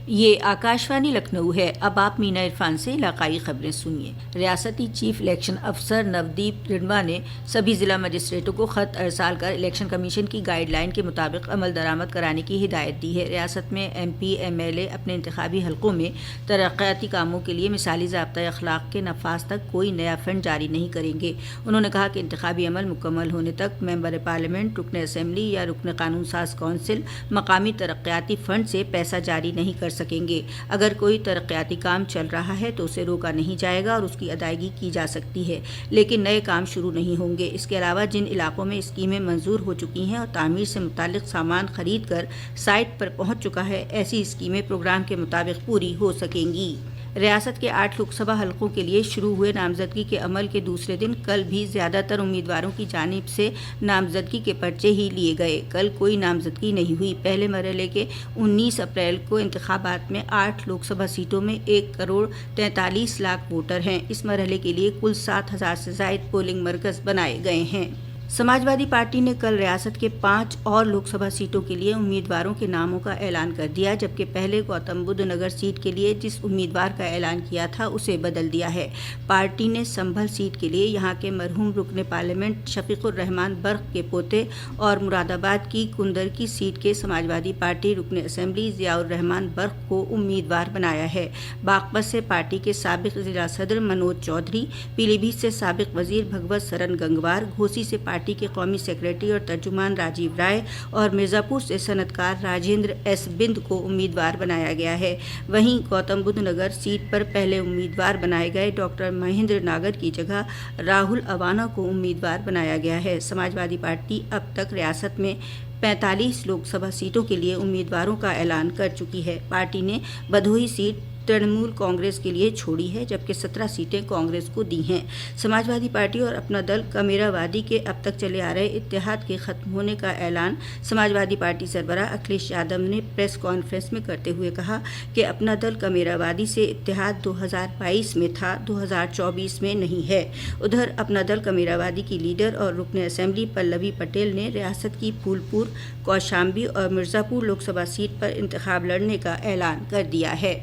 یہ آکاشوانی لکھنؤ ہے۔ اب آپ مینا عرفان سے علاقائی خبریں سنیے۔ ریاستی چیف الیکشن افسر نودیپ رنوا نے سبھی ضلع مجسٹریٹوں کو خط ارسال کر الیکشن کمیشن کی گائیڈ لائن کے مطابق عمل درآمد کرانے کی ہدایت دی ہے۔ ریاست میں M P M L A اپنے انتخابی حلقوں میں ترقیاتی کاموں کے لیے مثالی ضابطۂ اخلاق کے نفاذ تک کوئی نیا فنڈ جاری نہیں کریں گے۔ انہوں نے کہا کہ انتخابی عمل مکمل ہونے تک ممبر پارلیمنٹ، رکن اسمبلی یا رکن قانون ساز کونسل مقامی ترقیاتی فنڈ سے پیسہ جاری نہیں کر سکیں گے۔ اگر کوئی ترقیاتی کام چل رہا ہے تو اسے روکا نہیں جائے گا اور اس کی ادائیگی کی جا سکتی ہے، لیکن نئے کام شروع نہیں ہوں گے۔ اس کے علاوہ جن علاقوں میں اسکیمیں منظور ہو چکی ہیں اور تعمیر سے متعلق سامان خرید کر سائٹ پر پہنچ چکا ہے، ایسی اسکیمیں پروگرام کے مطابق پوری ہو سکیں گی۔ ریاست کے 8 لوک سبھا حلقوں کے لیے شروع ہوئے نامزدگی کے عمل کے دوسرے دن کل بھی زیادہ تر امیدواروں کی جانب سے نامزدگی کے پرچے ہی لیے گئے۔ کل کوئی نامزدگی نہیں ہوئی۔ پہلے مرحلے کے 19 اپریل کو انتخابات میں 8 لوک سبھا سیٹوں میں 1,43,00,000 ووٹر ہیں۔ اس مرحلے کے لیے کل 7,000 سے زائد پولنگ مرکز بنائے گئے ہیں۔ سماجوادی پارٹی نے کل ریاست کے 5 اور لوک سبھا سیٹوں کے لیے امیدواروں کے ناموں کا اعلان کر دیا، جبکہ پہلے گوتم بدھ نگر سیٹ کے لیے جس امیدوار کا اعلان کیا تھا اسے بدل دیا ہے۔ پارٹی نے سنبھل سیٹ کے لیے یہاں کے مرحوم رکن پارلیمنٹ شفیق الرحمان برق کے پوتے اور مراد آباد کی کندرکی سیٹ کے سماجوادی پارٹی رکن اسمبلی ضیاء الرحمان برق کو امیدوار بنایا ہے۔ باغپت سے پارٹی کے سابق ضلع صدر منوج چودھری، پیلی بھیت سے سابق وزیر بھگوت سرن گنگوار، گھوسی سے پارٹی کے قومی سیکریٹری اور ترجمان راجیو رائے اور مرزا پور سے صنعت کار راجندر ایس بند کو امیدوار بنایا گیا ہے۔ وہیں گوتم بدھ نگر سیٹ پر پہلے امیدوار بنائے گئے ڈاکٹر مہیندر ناگر کی جگہ راہل اوانا کو امیدوار بنایا گیا ہے۔ سماجوادی پارٹی اب تک ریاست میں 45 لوک سبھا سیٹوں کے لیے امیدواروں کا اعلان کر چکی ہے۔ پارٹی نے بدھوئی سیٹ ترنمول کانگریس کے لیے چھوڑی ہے، جبکہ 17 سیٹیں کانگریس کو دی ہیں۔ سماجوادی پارٹی اور اپنا دل کمیرا وادی کے اب تک چلے آ رہے اتحاد کے ختم ہونے کا اعلان سماجوادی پارٹی سربراہ اکھلیش یادو نے پریس کانفرنس میں کرتے ہوئے کہا کہ اپنا دل کمیرا وادی سے اتحاد 2022 میں تھا، 2024 میں نہیں ہے۔ ادھر اپنا دل کمیرا وادی کی لیڈر اور رکن اسمبلی پلوی پٹیل نے ریاست کی پھول پور، کوشامبی اور مرزا پور لوک سبھا سیٹ پر انتخاب لڑنے کا اعلان کر دیا ہے۔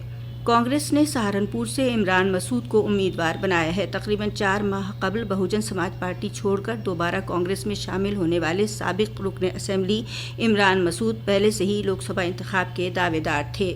کانگریس نے سہارنپور سے عمران مسعود کو امیدوار بنایا ہے۔ تقریباً 4 ماہ قبل بہوجن سماج پارٹی چھوڑ کر دوبارہ کانگریس میں شامل ہونے والے سابق رکن اسمبلی عمران مسعود پہلے سے ہی لوک سبھا انتخاب کے دعوے دار تھے۔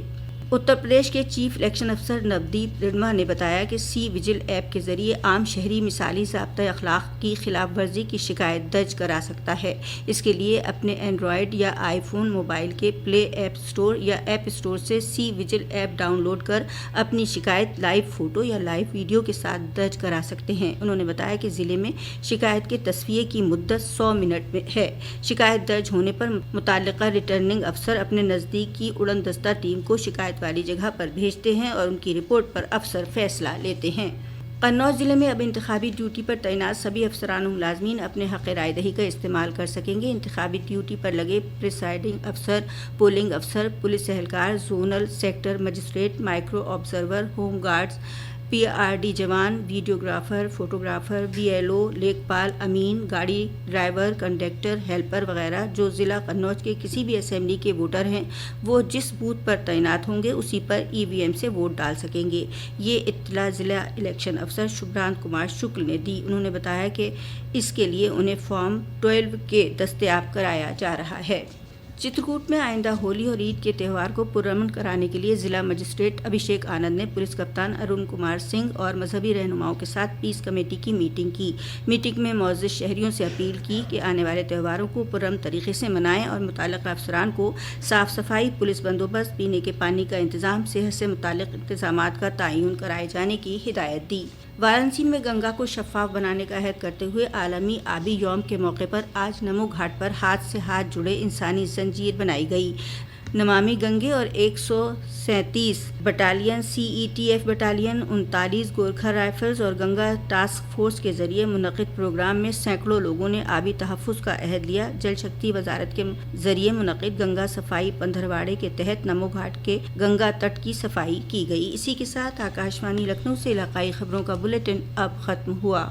اتر پردیش کے چیف الیکشن افسر نودیپ رنوا نے بتایا کہ سی وجل ایپ کے ذریعے عام شہری مثالی ضابطۂ اخلاق کی خلاف ورزی کی شکایت درج کرا سکتا ہے۔ اس کے لیے اپنے اینڈرائیڈ یا آئی فون موبائل کے پلے ایپ اسٹور یا ایپ اسٹور سے سی وجل ایپ ڈاؤن لوڈ کر اپنی شکایت لائیو فوٹو یا لائیو ویڈیو کے ساتھ درج کرا سکتے ہیں۔ انہوں نے بتایا کہ ضلع میں شکایت کے تصفیے کی مدت 100 منٹ میں ہے۔ شکایت درج ہونے پر متعلقہ ریٹرننگ افسر اپنے نزدیک کی اڑن دستہ ٹیم کو شکایت والی جگہ پر بھیجتے ہیں اور ان کی رپورٹ پر افسر فیصلہ لیتے ہیں۔ قنوج ضلع میں اب انتخابی ڈیوٹی پر تعینات سبھی افسران و ملازمین اپنے حق رائے دہی کا استعمال کر سکیں گے۔ انتخابی ڈیوٹی پر لگے پریسائڈنگ افسر، پولنگ افسر، پولیس اہلکار، zonal sector magistrate, micro observer, home guards, P R D جوان، videographer, photographer, B L O, لیکپال، امین، گاڑی ڈرائیور، کنڈکٹر، ہیلپر وغیرہ جو ضلع قنوج کے کسی بھی اسمبلی کے ووٹر ہیں، وہ جس بوتھ پر تعینات ہوں گے اسی پر ای وی ایم سے ووٹ ڈال سکیں گے۔ یہ اطلاع ضلع الیکشن افسر شبھرانت کمار شکل نے دی۔ انہوں نے بتایا کہ اس کے لیے انہیں فارم 12 کے دستیاب کرایا جا رہا ہے۔ چترکوٹ میں آئندہ ہولی اور عید کے تہوار کو پرامن کرانے کے لیے ضلع مجسٹریٹ ابھیشیک آنند نے پولیس کپتان ارون کمار سنگھ اور مذہبی رہنماؤں کے ساتھ پیس کمیٹی کی میٹنگ کی۔ میٹنگ میں معزز شہریوں سے اپیل کی کہ آنے والے تہواروں کو پرامن طریقے سے منائیں اور متعلقہ افسران کو صاف صفائی، پولیس بندوبست، پینے کے پانی کا انتظام، صحت سے متعلق انتظامات کا تعین کرائے جانے کی ہدایت دی۔ وارانسی میں گنگا کو شفاف بنانے کا عہد کرتے ہوئے عالمی آبی یوم کے موقع پر آج نمو گھاٹ پر ہاتھ سے ہاتھ جڑے انسانی زنجیر بنائی گئی۔ نمامی گنگے اور 137 battalion, C E T F battalion, 39 Gorkha rifles اور گنگا ٹاسک فورس کے ذریعے منعقد پروگرام میں سینکڑوں لوگوں نے آبی تحفظ کا عہد لیا۔ جل شکتی وزارت کے ذریعے منعقد گنگا صفائی پندھرواڑے کے تحت نمو گھاٹ کے گنگا تٹ کی صفائی کی گئی۔ اسی کے ساتھ آکاشوانی لکھنؤ سے علاقائی خبروں کا بلیٹن اب ختم ہوا۔